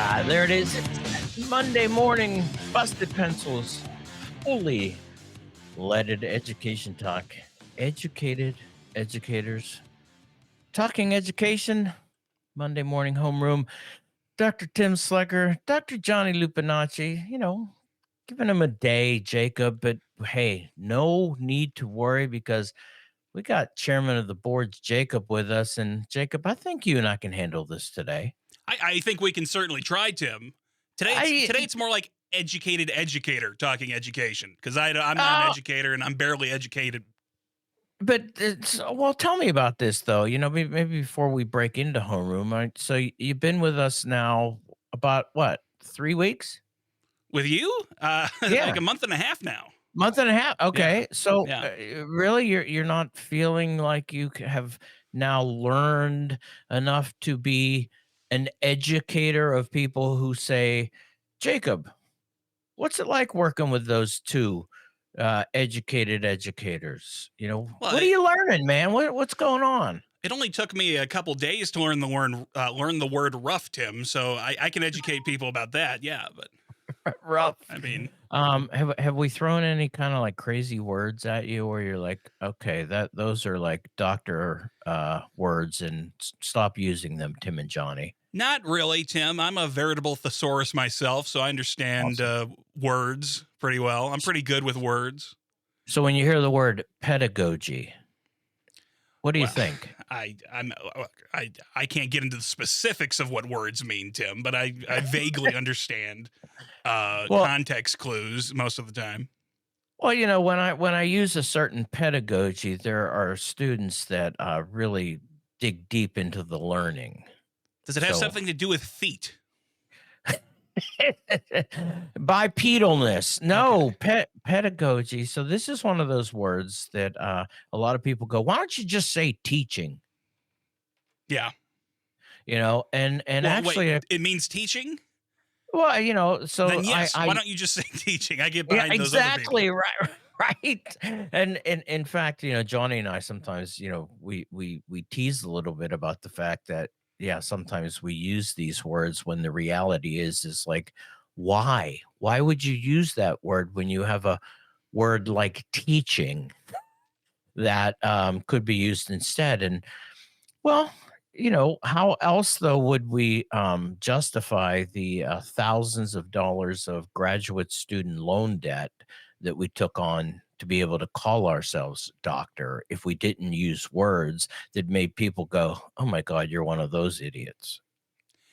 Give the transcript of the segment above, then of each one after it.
There it is. It's Monday morning. Busted pencils. Fully leaded education talk. Educated educators. Talking education. Monday morning homeroom. Dr. Tim Slecker. Dr. Johnny Lupinacci. Giving him a day, Jacob. But hey, no need to worry because we got chairman of the boards, Jacob, with us. And Jacob, I think you and I can handle this today. I think we can certainly try, Tim. Today it's more like educated educator talking education because I'm not an educator and I'm barely educated. But well, tell me about this though. Maybe before we break into homeroom. So you've been with us now about what 3 weeks? With you, Yeah, like a month and a half now. month and a half. Okay, so Yeah. really, you're not feeling like you have now learned enough to be an educator of people who say, Jacob, what's it like working with those two educated educators? Well, What are you learning, man? What's going on? it only took me a couple days to learn the word rough, Tim. So I can educate people about that. Yeah, but Rough. I mean, Have we thrown any kind of like crazy words at you where you're like, okay, those are like doctor words and stop using them, Tim and Johnny? not really, Tim. I'm a veritable thesaurus myself, so I understand Awesome. words pretty well. I'm pretty good with words. So when you hear the word pedagogy, what do you Well, think? I can't get into the specifics of what words mean, Tim, but I vaguely understand Well, context clues most of the time. well, when I use a certain pedagogy, there are students that really dig deep into the learning. Does it have So something to do with feet? bipedalness, Okay. no pedagogy. So this is one of those words that a lot of people go, why don't you just say teaching? Yeah. And Well, wait, actually, it means teaching? so Then yes. Why I don't you just say teaching? I get yeah, behind those other people. exactly, right. Right. And in fact, Johnny and I sometimes, we tease a little bit about the fact that, yeah, sometimes we use these words when the reality is like, why would you use that word when you have a word like teaching that could be used instead? And well, how else though would we justify the thousands of dollars of graduate student loan debt that we took on to be able to call ourselves doctor if we didn't use words that made people go, "Oh my God, you're one of those idiots."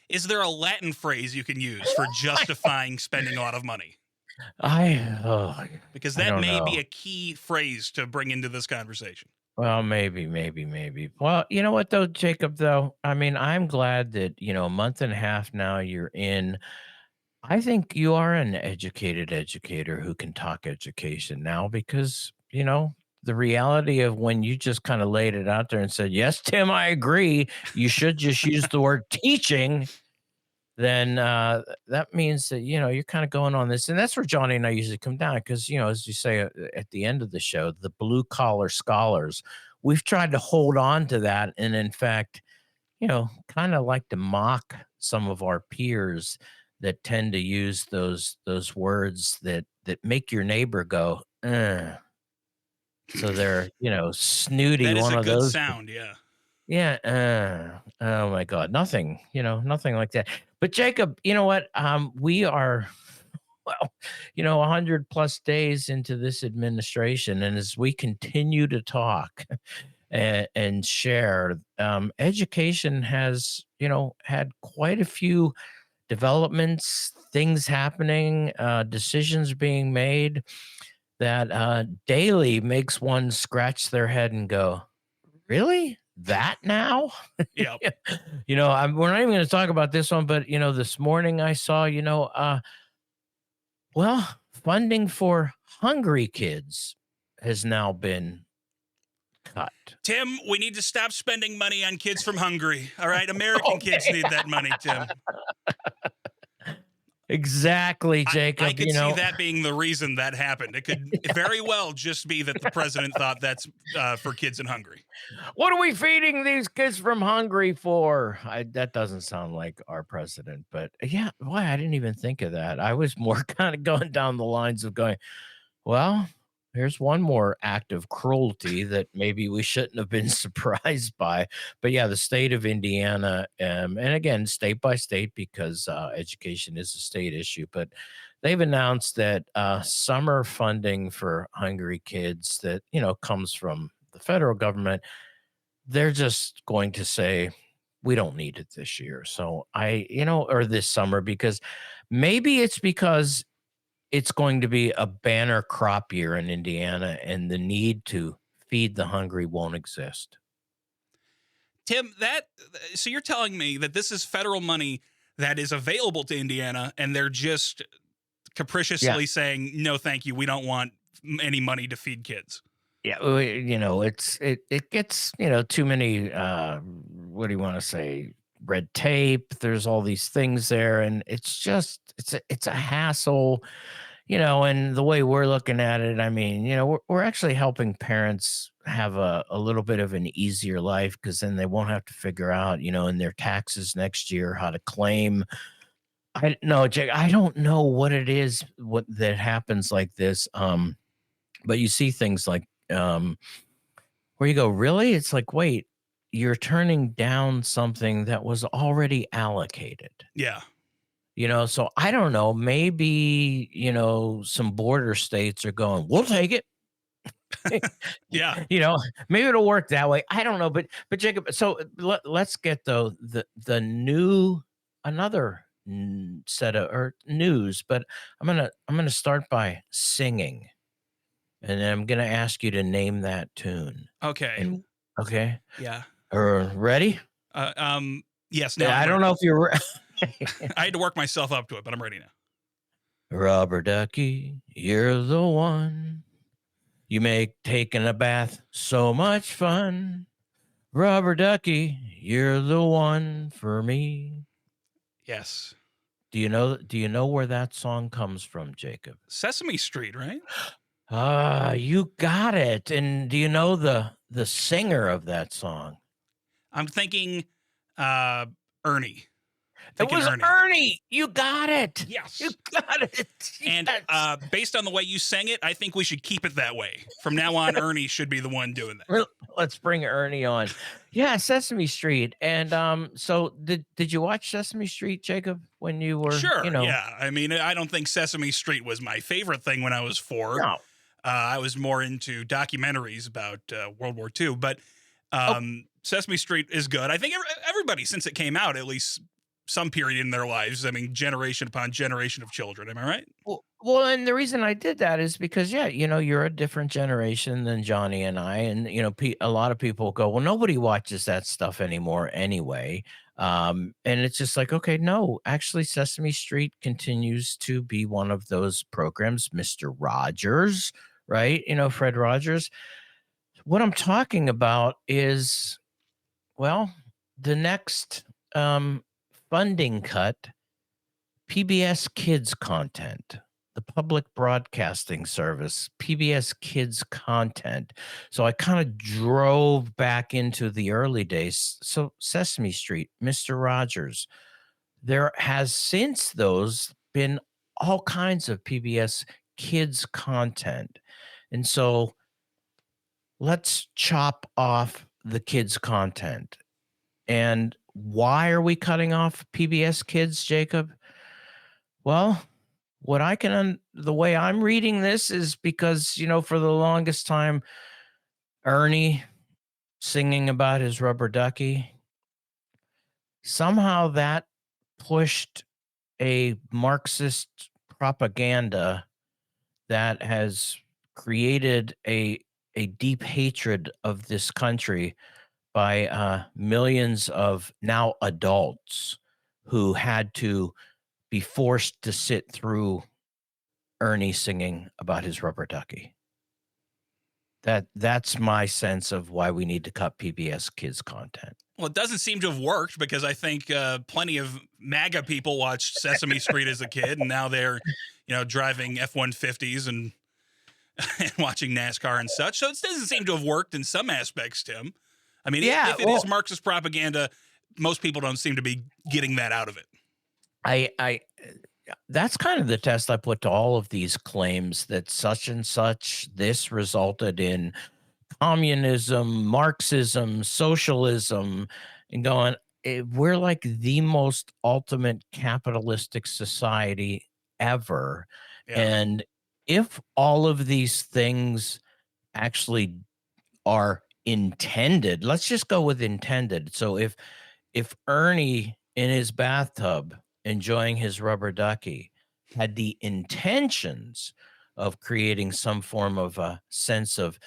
Is there a Latin phrase you can use for justifying spending a lot of money? Because I that don't may be know. a key phrase to bring into this conversation. Well, maybe. Well, you know what though, Jacob, though? I mean, I'm glad that, a month and a half now you're in. I think you are an educated educator who can talk education now because, the reality of when you just kind of laid it out there and said, yes, Tim, I agree. You should just use the word teaching. Then that means that, you're kind of going on this. And that's where Johnny and I usually come down because, as you say at the end of the show, the blue collar scholars, we've tried to hold on to that. And in fact, kind of like to mock some of our peers that tend to use those words that make your neighbor go, "Ugh." So they're, snooty, That is one a of good those. sound, yeah. Yeah. Oh my God. Nothing like that. But Jacob, you know what? We are, well, 100 plus days into this administration. And as we continue to talk and share, education has, had quite a few developments, things happening, decisions being made that daily makes one scratch their head and go, really? That now? Yeah. We're not even going to talk about this one, but this morning I saw, funding for Hungary kids has now been cut. Tim, we need to stop spending money on kids from Hungary. All right. American kids Okay. need that money, Tim. Exactly, I Jacob, could see that being the reason that happened. It could very well just be that the president thought that's for kids in Hungary. "What are we feeding these kids from Hungary for?" That doesn't sound like our president, but yeah, boy, I didn't even think of that. I was more kinda going down the lines of going, well, here's one more act of cruelty that maybe we shouldn't have been surprised by. But yeah, the state of Indiana, and again, state by state, because education is a state issue, but they've announced that summer funding for hungry kids that, comes from the federal government, they're just going to say, we don't need it this year. So or this summer, because maybe it's because it's going to be a banner crop year in Indiana, and the need to feed the hungry won't exist. Tim, so you're telling me that this is federal money that is available to Indiana, and they're just Yeah. capriciously saying no, thank you, we don't want any money to feed kids. Yeah, it gets, too many what do you want to say, red tape. There's all these things there, and it's a hassle, and the way we're looking at it, I mean, we're actually helping parents have a little bit of an easier life, because then they won't have to figure out, in their taxes next year how to claim. I no, Jake, I don't know what it is what that happens like this. But you see things like where you go, really? It's like, wait, you're turning down something that was already allocated. Yeah. So I don't know. Maybe, some border states are going, we'll take it. Yeah. you know, maybe it'll work that way. I don't know. But Jacob, so let's get though the new another set of or news, but I'm gonna start by singing. And then I'm gonna ask you to name that tune. Okay. And okay, Yeah. ready? Uh, um. Yes. Now Yeah, I'm I don't ready. know if you're I had to work myself up to it, but I'm ready now. Rubber ducky, you're the one. You make taking a bath so much fun. Rubber ducky, you're the one for me. Yes. Do you know where that song comes from, Jacob? Sesame Street, right? Ah, you got it. And do you know the singer of that song? I'm thinking uh Ernie. It Thinking was Ernie. Ernie. You got it. You Yes. got it. And Yes. based on the way you sang it, I think we should keep it that way. From now on, Ernie should be the one doing that. Well, let's bring Ernie on. Yeah, Sesame Street. And so did you watch Sesame Street, Jacob, when you were, Sure, yeah. I mean, I don't think Sesame Street was my favorite thing when I was 4. no. I was more into documentaries about World War II, but Oh, Sesame Street is good. I think everybody, since it came out, at least some period in their lives, I mean, generation upon generation of children. Am I right? well, and the reason I did that is because, yeah, you're a different generation than Johnny and I, and a lot of people go, well, nobody watches that stuff anymore anyway, and it's just like, okay, no, actually, Sesame Street continues to be one of those programs, Mister Rogers, right? Fred Rogers. What I'm talking about is, well, the next funding cut, PBS Kids content, the public broadcasting service, PBS Kids content. So I kind of drove back into the early days. So Sesame Street, Mister Rogers, there has since those been all kinds of PBS Kids content. And so let's chop off the kids' content. And why are we cutting off PBS Kids, Jacob? Well, the way I'm reading this is because, for the longest time, Ernie singing about his rubber ducky, somehow that pushed a Marxist propaganda that has created a deep hatred of this country by millions of now adults who had to be forced to sit through Ernie singing about his rubber ducky. That's my sense of why we need to cut PBS Kids content. Well, it doesn't seem to have worked because I think plenty of MAGA people watched Sesame Street as a kid, and now they're, driving F-150s and and watching NASCAR and such. So it doesn't seem to have worked in some aspects, Tim. I mean, Yeah, if it is well, Marxist propaganda, most people don't seem to be getting that out of it. I that's kind of the test I put to all of these claims that such and such this resulted in communism, Marxism, socialism, and going, we're like the most ultimate capitalistic society ever. Yeah. And if all of these things actually are intended, let's just go with intended. So if Ernie in his bathtub enjoying his rubber ducky had the intentions of creating some form of a sense of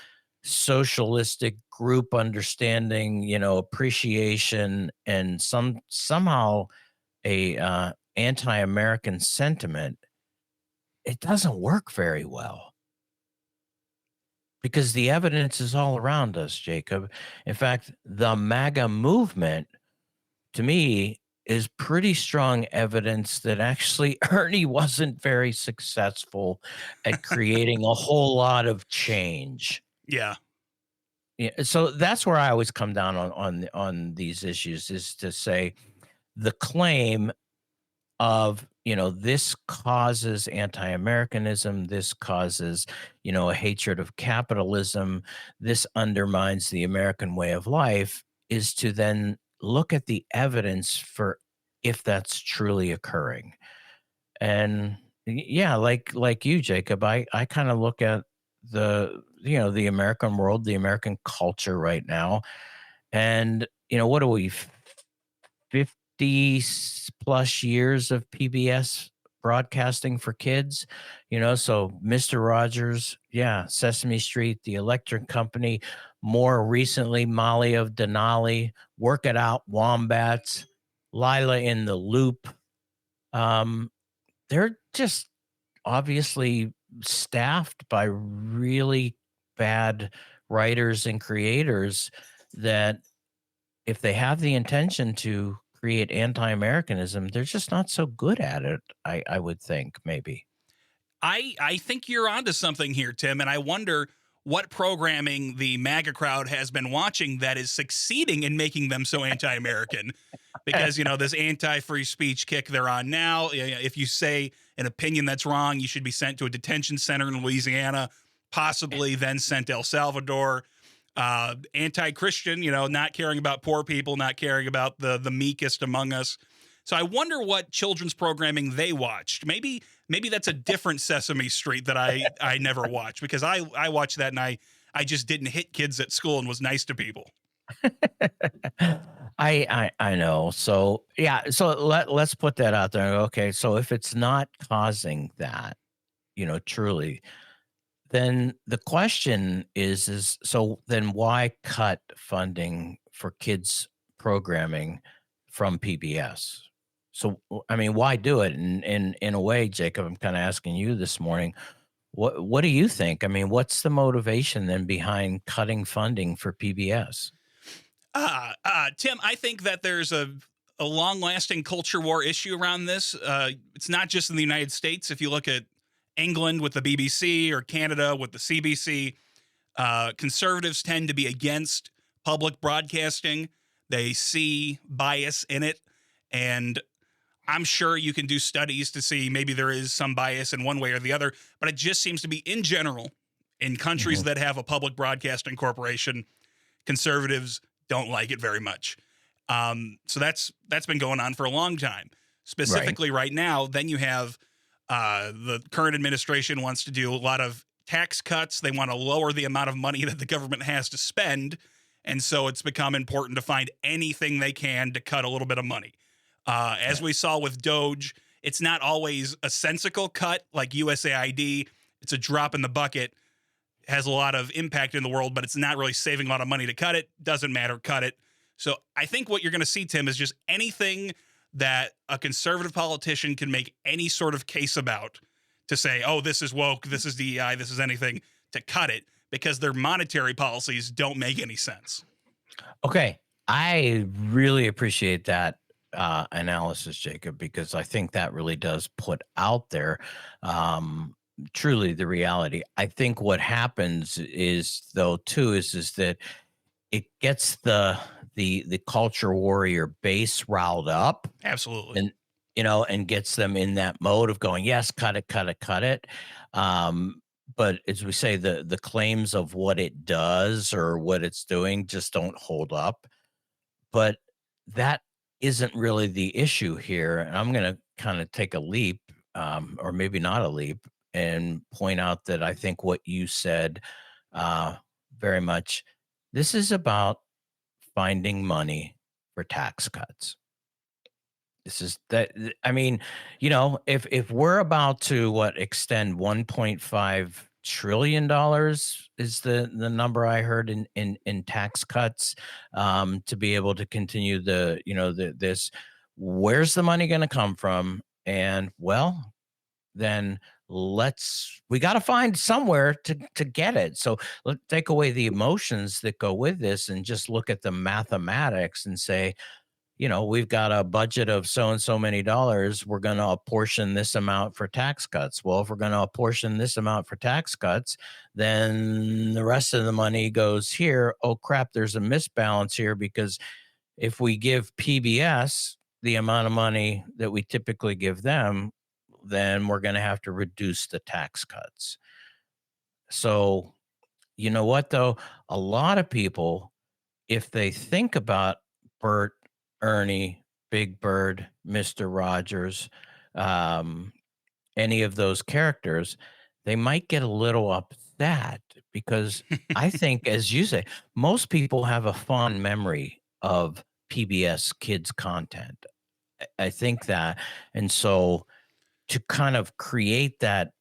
socialistic group understanding, appreciation, and somehow a anti-American sentiment, it doesn't work very well because the evidence is all around us, Jacob. In fact, the MAGA movement to me is pretty strong evidence that actually Ernie wasn't very successful at creating a whole lot of change. Yeah. Yeah, so that's where I always come down on these issues is to say the claim of, this causes anti-Americanism, this causes, a hatred of capitalism, this undermines the American way of life, is to then look at the evidence for if that's truly occurring. And yeah, like you, Jacob, I kind of look at the American world, the American culture right now, and what are we, 50 plus years of PBS broadcasting for kids, so Mr. Rogers, yeah, Sesame Street, The Electric Company, more recently, Molly of Denali, Work It Out, Wombats, Lila in the Loop. Um, they're just obviously staffed by really bad writers and creators that if they have the intention to create anti-Americanism, they're just not so good at it. I would think maybe. I think you're onto something here, Tim, and I wonder what programming the MAGA crowd has been watching that is succeeding in making them so anti-American. Because this anti-free speech kick they're on now. If you say an opinion that's wrong, you should be sent to a detention center in Louisiana, possibly then sent to El Salvador. Anti-Christian, not caring about poor people, not caring about the meekest among us. So I wonder what children's programming they watched. Maybe that's a different Sesame Street that I never watched because I watched that and I just didn't hit kids at school and was nice to people. I know. So yeah, so let's put that out there. Okay, so if it's not causing that, truly, then the question is so then why cut funding for kids programming from PBS? So I mean, why do it? And in a way, Jacob, I'm kind of asking you this morning, what do you think? I mean, what's the motivation then behind cutting funding for PBS? Tim, I think that there's a long lasting culture war issue around this. It's not just in the United States. If you look at England with the BBC or Canada with the CBC, conservatives tend to be against public broadcasting. They see bias in it. And I'm sure you can do studies to see maybe there is some bias in one way or the other, but it just seems to be in general in countries Mhm. that have a public broadcasting corporation, conservatives don't like it very much. So that's been going on for a long time. Right. Specifically, right now, then you have the current administration wants to do a lot of tax cuts. They want to lower the amount of money that the government has to spend, and so it's become important to find anything they can to cut a little bit of money. As we saw with Doge, it's not always a sensical cut like USAID. It's a drop in the bucket, has a lot of impact in the world, but it's not really saving a lot of money to cut it. Doesn't matter, cut it. So I think what you're going to see, Tim, is just anything that a conservative politician can make any sort of case about to say, oh, this is woke, this is DEI, this is anything, to cut it because their monetary policies don't make any sense. Okay. I really appreciate that analysis, Jacob, because I think that really does put out there um, truly the reality. I think what happens is, though, too, is that it gets the culture warrior base riled up, Absolutely. and and gets them in that mode of going, yes, cut it, cut it, cut it. But as we say, the claims of what it does or what it's doing just don't hold up. But that isn't really the issue here, and I'm gonna kinda take a leap, or maybe not a leap, and point out that I think what you said, uh, very much this is about finding money for tax cuts. This is that I mean, if we're about to what, extend $1.5 trillion is the number I heard in tax cuts, to be able to continue this, where's the money going to come from? And well, then we got to find somewhere to get it. So let's take away the emotions that go with this and just look at the mathematics and say, we've got a budget of so and so many dollars. We're going to apportion this amount for tax cuts. Well, if we're going to apportion this amount for tax cuts, then the rest of the money goes here. Oh, crap, there's a misbalance here because if we give PBS the amount of money that we typically give them, then we're going to have to reduce the tax cuts. So, you know what, though? A lot of people, if they think about Bert, Ernie, Big Bird, Mr. Rogers, um, any of those characters, they might get a little upset because I think, as you say, most people have a fond memory of PBS kids content. I think that. And so to kind of create that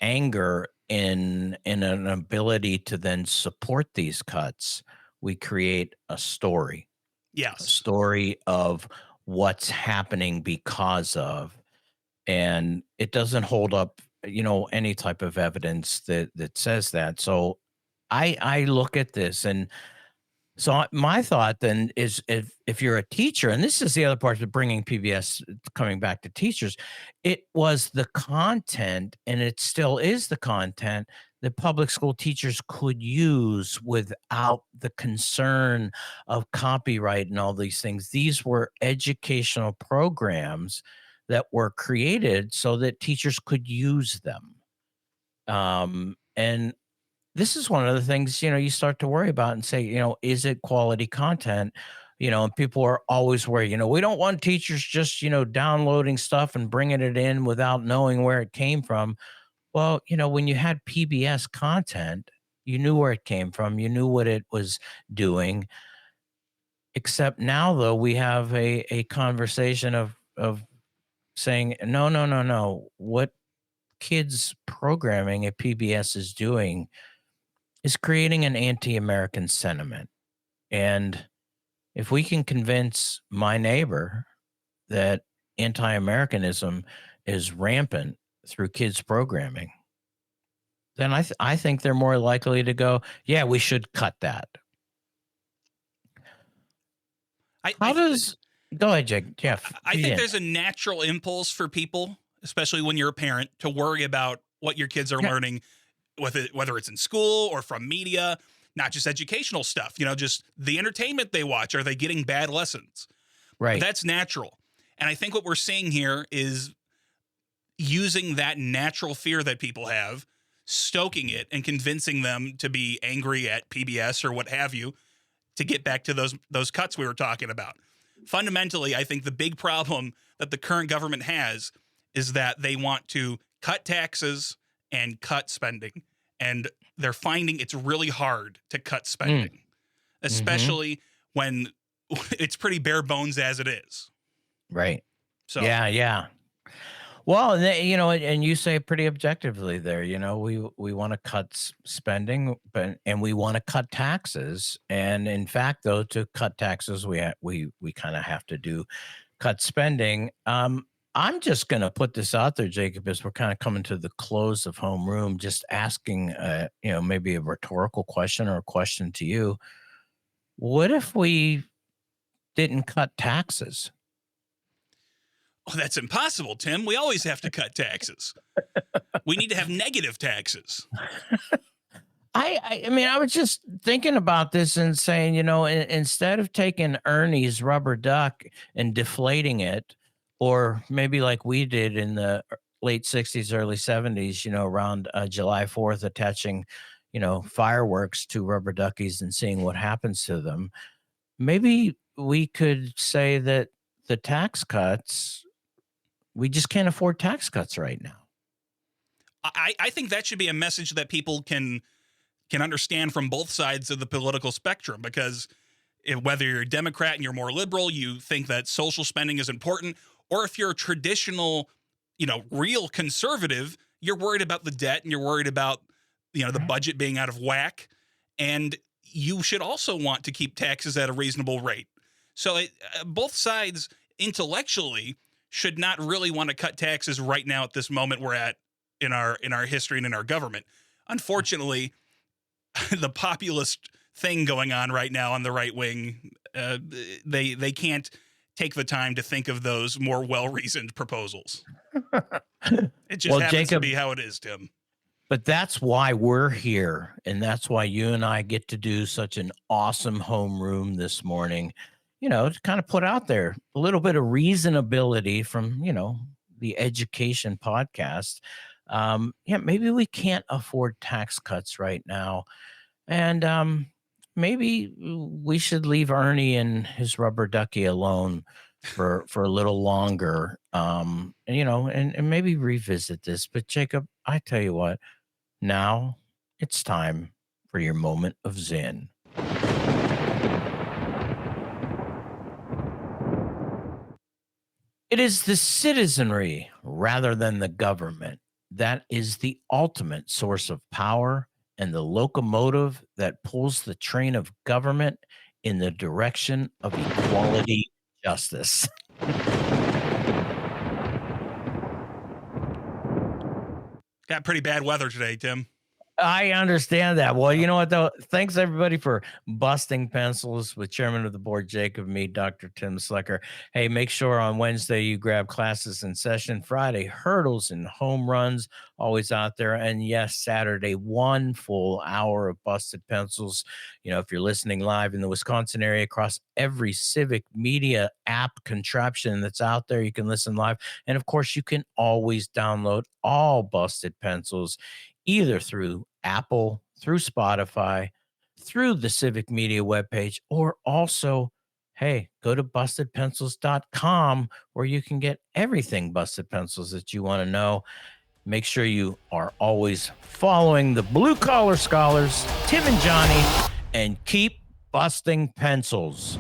anger in an ability to then support these cuts, we create a Yes. story of what's happening because of, and it doesn't hold up, any type of evidence that says that. So I look at this, and so my thought then is, if you're a teacher, and this is the other part of bringing PBS, coming back to teachers, it was the content, and it still is the content that public school teachers could use without the concern of copyright and all these things. These were educational programs that were created so that teachers could use them. And this is one of the things, you start to worry about and say, is it quality content? And people are always worried, we don't want teachers just, downloading stuff and bringing it in without knowing where it came from. Well, when you had PBS content, you knew where it came from, you knew what it was doing. Except now, though, we have a conversation of saying, no, no, no, no. What kids programming at PBS is doing is creating an anti-American sentiment. And if we can convince my neighbor that anti-Americanism is rampant through kids programming, then I think they're more likely to go, yeah, we should cut that. I, How I does Go ahead, Jake. Jeff, I feed think in. there's a natural impulse for people, especially when you're a parent, to worry about what your kids are Yeah, learning, whether it's in school or from media, not just educational stuff, just the entertainment they watch. Are they getting bad lessons? But right. that's natural. And I think what we're seeing here is using that natural fear that people have, stoking it and convincing them to be angry at PBS or what have you, to get back to those cuts we were talking about. Fundamentally, I think the big problem that the current government has is that they want to cut taxes and cut spending. And they're finding it's really hard to cut Mm, spending, hmm. especially when it's pretty bare bones as it is. Right. So, Yeah, yeah. Well, and you say pretty objectively there. We want to cut spending, and we want to cut taxes. And in fact, though, to cut taxes, we kind of have to do cut spending. I'm just going to put this out there, Jacob, as we're kind of coming to the close of Homeroom, just asking, maybe a rhetorical question or a question to you. What if we didn't cut taxes? Oh, that's impossible, Tim. We always have to cut taxes. We need to have negative taxes. I mean, I was just thinking about this and saying, instead of taking Ernie's rubber duck and deflating it, or maybe like we did in the late 60s, early 70s, around July 4th, attaching, fireworks to rubber duckies and seeing what happens to them, maybe we could say that the tax cuts, we just can't afford tax cuts right now. I think that should be a message that people can understand from both sides of the political spectrum, because whether you're a Democrat and you're more liberal, you think that social spending is important, or if you're a traditional, real conservative, you're worried about the debt and you're worried about, the budget being out of whack. And you should also want to keep taxes at a reasonable rate. So both sides intellectually should not really want to cut taxes right now at this moment we're at in our history and in our government. Unfortunately, the populist thing going on right now on the right wing, they can't take the time to think of those more well-reasoned proposals. It just Well, happens Jacob, to be how it is, Tim. but that's why we're here. And that's why you and I get to do such an awesome homeroom this morning, to kind of put out there a little bit of reasonability from, the education podcast. Yeah, maybe we can't afford tax cuts right now. And maybe we should leave Ernie and his rubber ducky alone for a little longer. And maybe revisit this. But Jacob, I tell you what, now it's time for your moment of Zen. It is the citizenry rather than the government that is the ultimate source of power and the locomotive that pulls the train of government in the direction of equality and justice. Got pretty bad weather today, Tim. I understand that. Well, you know what, though? Thanks, everybody, for busting pencils with Chairman of the Board, Jacob, me, Dr. Tim Slicker. Hey, make sure on Wednesday you grab classes in session. Friday, hurdles and home runs, always out there. And yes, Saturday, 1 full hour of busted pencils. If you're listening live in the Wisconsin area, across every civic media app contraption that's out there, you can listen live. And of course, you can always download all busted pencils either through Apple, through Spotify, through the Civic Media webpage, or also, hey, go to bustedpencils.com where you can get everything Busted Pencils that you want to know. Make sure you are always following the blue collar scholars, Tim and Johnny, and keep busting pencils.